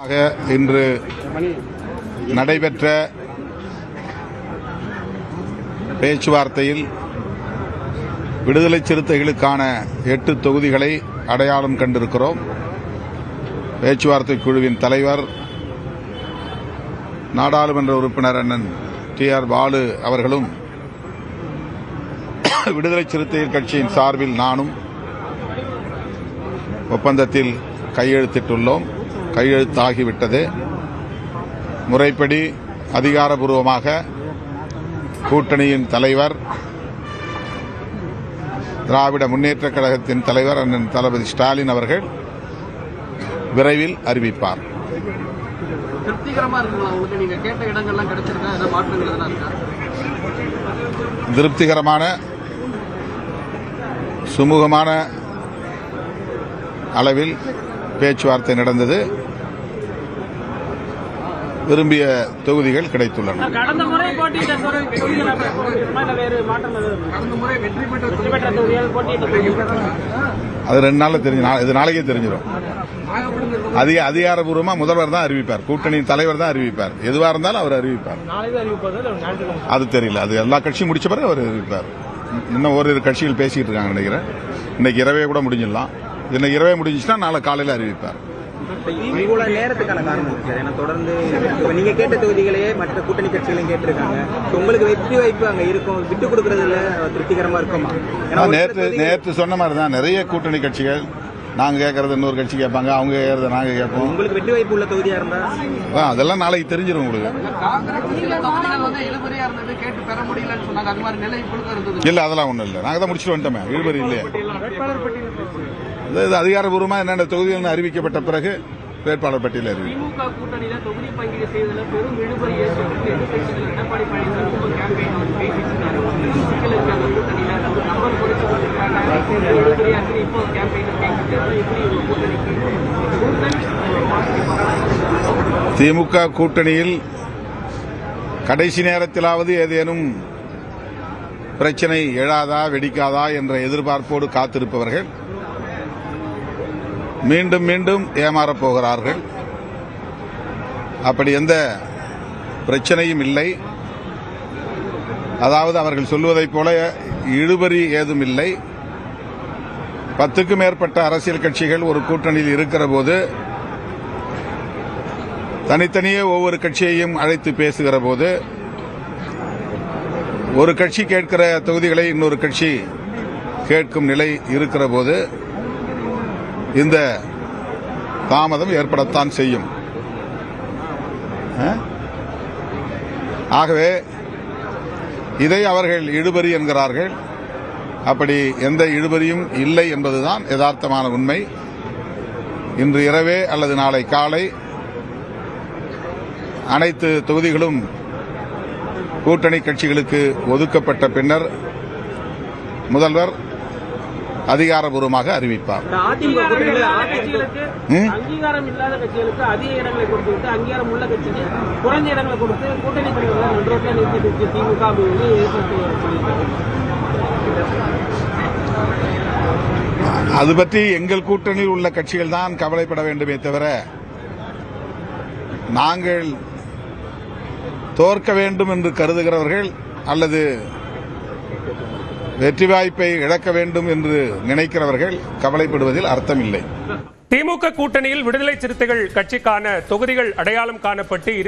இன்று நடைபெற்ற பேச்சுவார்த்தையில் விடுதலை சிறுத்தைகளுக்கான 8 தொகுதிகளை அடையாளம் கண்டிருக்கிறோம். பேச்சுவார்த்தை குழுவின் தலைவர் நாடாளுமன்ற உறுப்பினர் அண்ணன் TR பாலு அவர்களும் விடுதலை சிறுத்தைகள் கட்சியின் சார்பில் நானும் ஒப்பந்தத்தில் கையெழுத்திட்டுள்ளோம். கையெழுத்தாகிவிட்டது. முறைப்படி அதிகாரபூர்வமாக கூட்டணியின் தலைவர், திராவிட முன்னேற்றக் கழகத்தின் தலைவர் அண்ணன் தளபதி ஸ்டாலின் அவர்கள் விரைவில் அறிவிப்பார். திருப்திகரமான சுமூகமான அளவில் பேச்சுவார்த்தை நடந்தது. விரும்பிய தொகுதிகள் கிடைத்துள்ளன. அது 2 நாள்ல இது நாளைக்கே தெரிஞ்சிடும். அதிகாரபூர்வமா முதல்வர் தான் அறிவிப்பார், கூட்டணியின் தலைவர் தான் அறிவிப்பார். எதுவா இருந்தாலும் அவர் அறிவிப்பார். அது தெரியல, அது எல்லா கட்சியும் முடிச்ச பிறகு அவர் அறிவிப்பார். இன்னும் ஓரிரு கட்சிகள் பேசிட்டு இருக்காங்க நினைக்கிறேன். இன்னைக்கு இரவே கூட முடிஞ்சிடலாம். இன்னைக்கு இரவே முடிஞ்சுச்சுன்னா நாளை காலையில் அறிவிப்பார். இவ்வளவு நேரத்துக்கான காரணம் ஏன்னா தொடர்ந்து நீங்க கேட்ட தொகுதிகளையே மற்ற கூட்டணி கட்சிகளையும் கேட்டிருக்காங்க. உங்களுக்கு வெற்றி வாய்ப்பு அங்க இருக்கும், விட்டு கொடுக்கறதுல திருப்திகரமா இருக்குமா? நேற்று சொன்ன மாதிரி தான் நிறைய கூட்டணி கட்சிகள் நாங்க கேட்கறது இன்னொரு கட்சி கேட்பாங்க, அவங்க கேட்கறத நாங்க கேட்போம். உங்களுக்கு வெற்றி வாய்ப்பு உள்ள தொகுதியா இருந்தா அதெல்லாம் நாளைக்கு தெரிஞ்சிடும் உங்களுக்கு. இல்ல அதெல்லாம் ஒண்ணும் இல்ல, நாங்க தான் முடிச்சுட்டு வந்துட்டோமே. இழுபறி இல்லையா? அதிகாரபூர்வமா என்னென்ன தொகுதிகள் அறிவிக்கப்பட்ட பிறகு வேட்பாளர் பட்டியல் அறிவிக்கும். திமுக கூட்டணியில் கடைசி நேரத்திலாவது ஏதேனும் பிரச்சனை எழாதா வெடிக்காதா என்ற எதிர்பார்ப்போடு காத்திருப்பவர்கள் மீண்டும் மீண்டும் ஏமாறப் போகிறார்கள். அப்படி எந்த பிரச்சனையும் இல்லை. அதாவது அவர்கள் சொல்வதைப் போல இழுபறி ஏதும் இல்லை. 10க்கும் மேற்பட்ட அரசியல் கட்சிகள் ஒரு கூட்டணியில் இருக்கிற போது தனித்தனியே ஒவ்வொரு கட்சியையும் அழைத்து பேசுகிற போது ஒரு கட்சி கேட்கிற தொகுதிகளை இன்னொரு கட்சி கேட்கும் நிலை இருக்கிற போது இந்த தாமதம் ஏற்படத்தான் செய்யும். ஆகவே இதை அவர்கள் இழுபறி என்கிறார்கள். அப்படி எந்த இழுபறியும் இல்லை என்பதுதான் யதார்த்தமான உண்மை. இன்று இரவே அல்லது நாளை காலை அனைத்து தொகுதிகளும் கூட்டணி கட்சிகளுக்கு ஒதுக்கப்பட்ட பின்னர் முதல்வர் அதிகாரபூர்வமாக அறிவிப்பார். அங்கீகாரம் இல்லாத கட்சிகளுக்கு அதிக இடங்களை கொடுத்து அங்கீகாரம் உள்ள கட்சிக்கு குறைஞ்ச இடங்களை கொடுத்து கூட்டணி திமுக அது பற்றி எங்கள் கூட்டணியில் உள்ள கட்சிகள் தான் கவலைப்பட வேண்டுமே தவிர நாங்கள் தோற்க வேண்டும் என்று கருதுகிறவர்கள் அல்லது வெற்றி வாய்ப்பை இழக்க வேண்டும் என்று நினைக்கிறவர்கள் கவலைப்படுவதில் அர்த்தமில்லை. திமுக கூட்டணியில் விடுதலை சிறுத்தைகள் கட்சிக்கான தொகுதிகள் அடையாளம் காணப்பட்டு